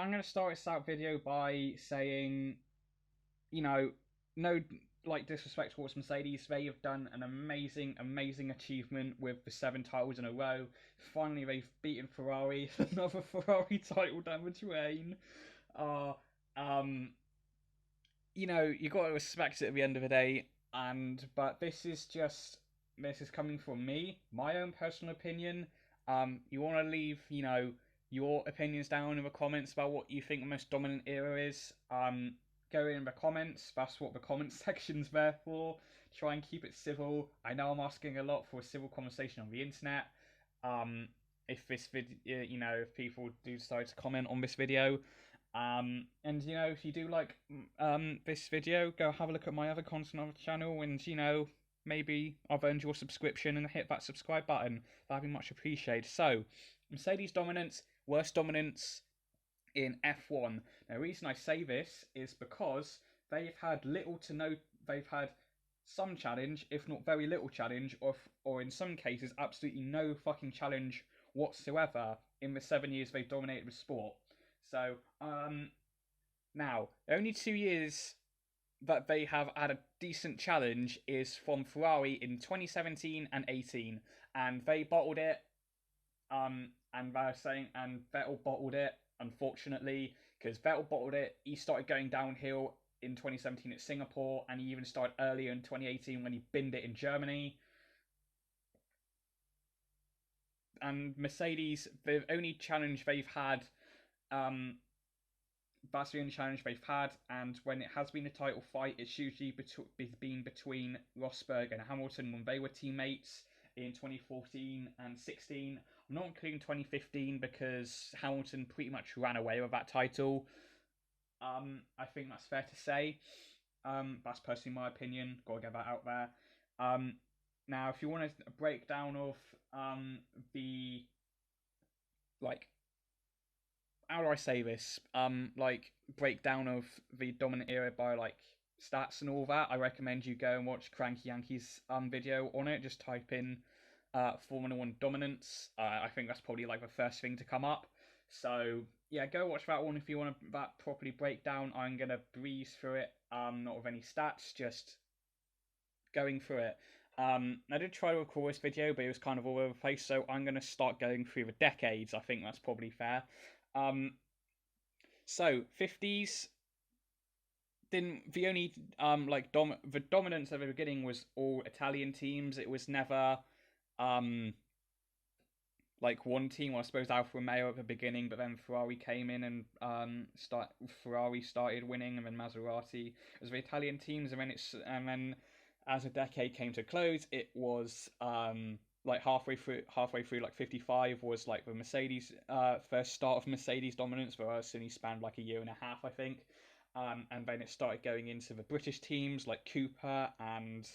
I'm going to start this out video by saying, no, like, disrespect towards Mercedes. They have done an amazing achievement with the 7 titles in a row. Finally, they've beaten Ferrari, another Ferrari title down the drain. Uh, um, you got to respect it at the end of the day. But this is coming from me, my own personal opinion. You want to leave, your opinions down in the comments about what you think the most dominant era is. Go in the comments. That's what the comment section's there for. Try and keep it civil. I know I'm asking a lot for a civil conversation on the internet. If this video, if people do decide to comment on this video. And if you do like this video, go have a look at my other content on the channel, and maybe I've earned your subscription and hit that subscribe button. That'd be much appreciated. So, Mercedes dominance, worst dominance in F1. Now, the reason I say this is because they've had they've had some challenge, if not very little challenge, or in some cases, absolutely no fucking challenge whatsoever in the 7 years they've dominated the sport. So, now, only 2 years that they have had a decent challenge is from Ferrari in 2017 and 18, and they bottled it. And they're saying, and Vettel bottled it, unfortunately, because Vettel bottled it. He started going downhill in 2017 at Singapore, and he even started earlier in 2018 when he binned it in Germany. And Mercedes, the only challenge they've had, that's the only challenge they've had, and when it has been a title fight, it's usually been between Rosberg and Hamilton when they were teammates in 2014 and 16. I'm not including 2015 because Hamilton pretty much ran away with that title. I think that's fair to say. That's personally my opinion. Gotta get that out there. Now, if you want a breakdown of the how do I say this? Breakdown of the dominant era by stats and all that. I recommend you go and watch Cranky Yankee's video on it. Just type in Formula One dominance. I think that's probably the first thing to come up. So yeah, go watch that one if you want that properly breakdown. I'm gonna breeze through it. Not with any stats, just going through it. I did try to record this video, but it was kind of all over the place, so I'm going to start going through the decades. I think that's probably fair. So 50s, the only the dominance at the beginning was all Italian teams. It was never one team. Well, I suppose Alfa Romeo at the beginning, but then Ferrari came in and Ferrari started winning, and then Maserati. It was the Italian teams, and then as a decade came to a close, it was halfway through 55 was the Mercedes first start of Mercedes dominance, but it only spanned a year and a half, I think. And then it started going into the British teams like Cooper and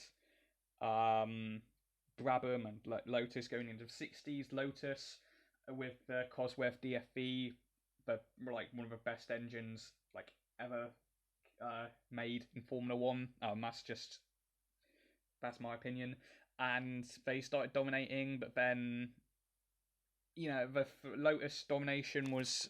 Brabham and Lotus going into the 60s. Lotus with the Cosworth DFV, one of the best engines ever made in Formula One. That's my opinion. And they started dominating, but then, the Lotus domination was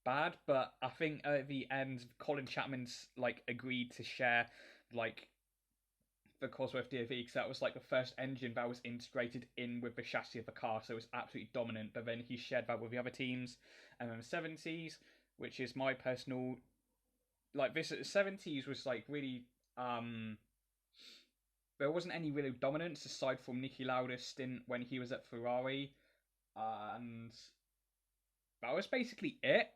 bad. But I think at the end, Colin Chapman's agreed to share the Cosworth DFV because that was the first engine that was integrated in with the chassis of the car, so it was absolutely dominant. But then he shared that with the other teams, and then the 70s, which is my personal this 70s was really there wasn't any real dominance aside from Niki Lauda's stint when he was at Ferrari, and that was basically it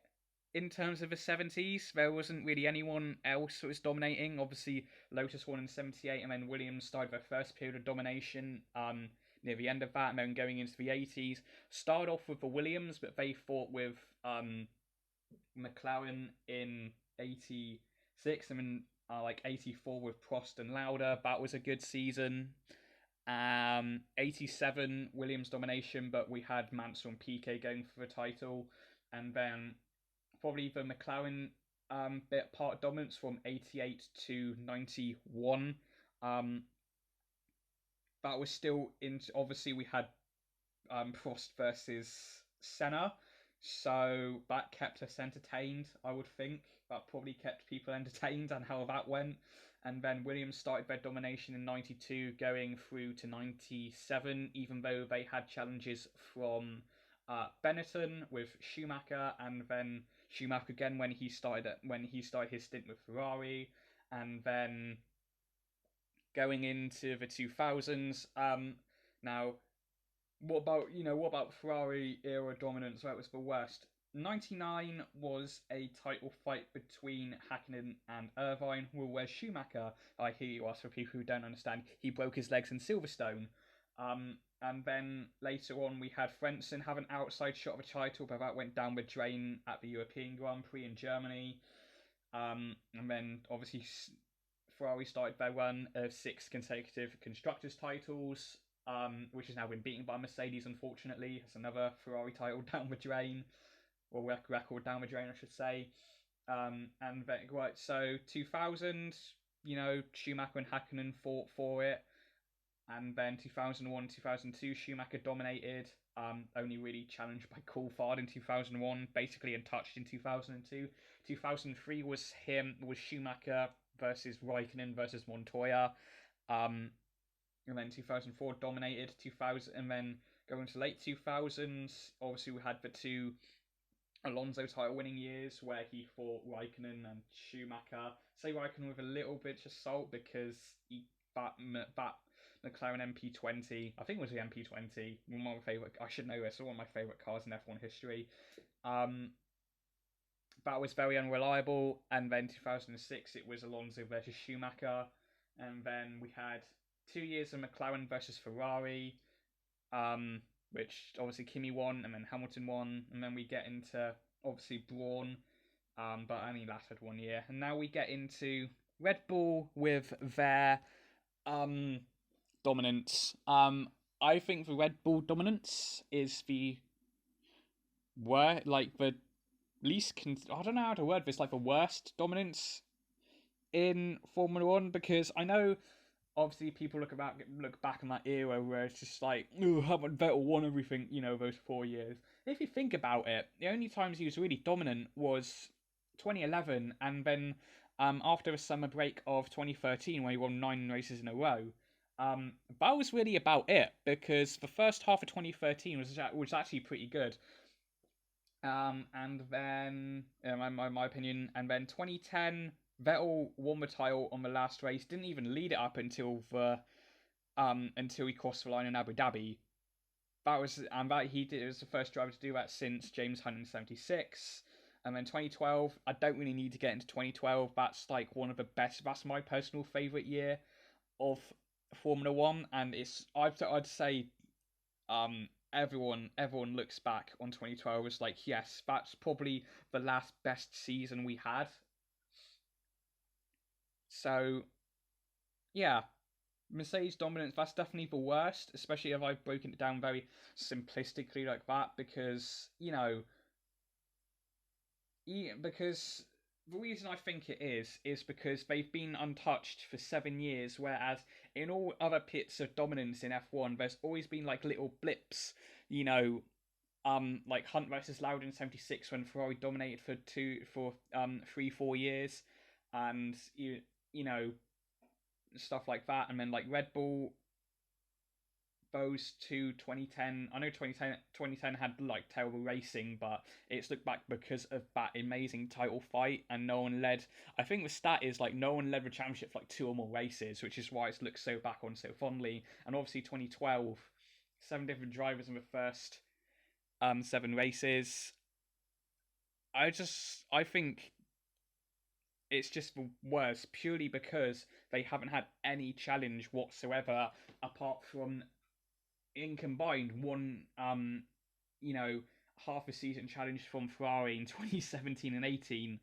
in terms of the 70s. There wasn't really anyone else that was dominating. Obviously, Lotus won in 78, and then Williams started their first period of domination near the end of that, and then going into the 80s. Started off with the Williams, but they fought with McLaren in 86, and then 84 with Prost and Lauda. That was a good season. 87 Williams domination, but we had Mansell and Piquet going for the title, and then probably the McLaren bit part of dominance from 88 to 91. That was still in. Obviously, we had Prost versus Senna So that kept us entertained, I would think. That probably kept people entertained and how that went. And then Williams started their domination in 92, going through to 97, even though they had challenges from Benetton with Schumacher, and then Schumacher again when he started his stint with Ferrari, and then going into the 2000s. Now what about Ferrari era dominance where it was the worst? 99 was a title fight between Hakkinen and Irvine, whereas Schumacher, I hear you ask for people who don't understand, he broke his legs in Silverstone. And then later on, we had Frentzen have an outside shot of a title, but that went down the drain at the European Grand Prix in Germany. And then obviously Ferrari started their run of 6 consecutive constructors titles, which has now been beaten by Mercedes, unfortunately. It's another Ferrari title down the drain, or record down the drain, I should say. And then, right, so 2000, Schumacher and Hakkinen fought for it. And then 2001, 2002, Schumacher dominated, only really challenged by Coulthard in 2001, basically untouched in 2002. 2003 was Schumacher versus Raikkonen versus Montoya. And then 2004 dominated 2000, and then going to late 2000s, obviously we had the 2 Alonso title winning years where he fought Raikkonen and Schumacher. Say Raikkonen with a little bit of salt because he that McLaren MP20, I think it was the MP20, one of my favorite. I should know this. One of my favorite cars in F1 history. That was very unreliable, and then 2006 it was Alonso versus Schumacher, and then we had 2 years of McLaren versus Ferrari, which obviously Kimi won, and then Hamilton won, and then we get into obviously Brawn, but only lasted 1 year, and now we get into Red Bull with their dominance. I think the Red Bull dominance is the least I don't know how to word this, like the worst dominance in Formula One, because I know obviously people look back on that era where it's just like, oh, haven't Vettel won everything, those 4 years. If you think about it, the only times he was really dominant was 2011, and then after a summer break of 2013 where he won 9 races in a row. That was really about it, because the first half of 2013 was actually pretty good. And then, in my opinion, and then 2010, Vettel won the title on the last race. Didn't even lead it up until he crossed the line in Abu Dhabi. It was the first driver to do that since James Hunt in '76. And then 2012, I don't really need to get into 2012. That's like one of the best. That's my personal favorite year of Formula One, and I'd say, everyone looks back on 2012 as like, yes, that's probably the last best season we had. So, yeah, Mercedes dominance, that's definitely the worst, especially if I've broken it down very simplistically like that, because, because the reason I think it is because they've been untouched for 7 years, whereas in all other pits of dominance in F1, there's always been like little blips, like Hunt versus Lauda in '76 when Ferrari dominated for 3-4 years, and stuff like that, and then like Red Bull. Those two 2010, I know 2010 had like terrible racing, but it's looked back because of that amazing title fight, and no one led. I think the stat is like no one led the championship for like 2 or more races, which is why it's looked so back on so fondly. And obviously 2012, 7 different drivers in the first 7 races. I think it's just the worst purely because they haven't had any challenge whatsoever apart from, in combined, one half a season challenge from Ferrari in 2017 and 18.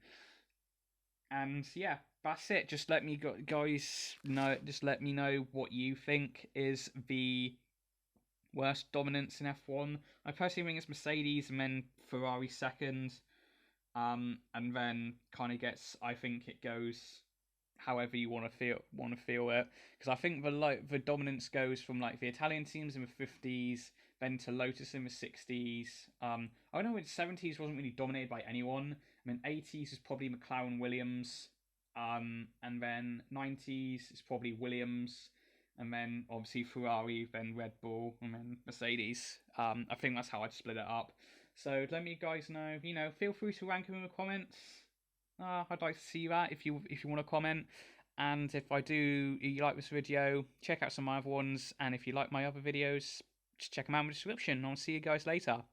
And yeah, that's it. Just let me guys know. Just let me know what you think is the worst dominance in F1. I personally think it's Mercedes, and then Ferrari second. And then kind of I think it goes however you want to feel it, because I think the dominance goes from like the Italian teams in the 50s, then to Lotus in the 60s. I know in the 70s wasn't really dominated by anyone. I mean, 80s is probably McLaren Williams, and then 90s is probably Williams, and then obviously Ferrari, then Red Bull, and then Mercedes. I think that's how I'd split it up. So let me guys know. Feel free to rank them in the comments. I'd like to see that if you want to comment. And if you like this video, check out some of my other ones. And if you like my other videos, just check them out in the description. I'll see you guys later.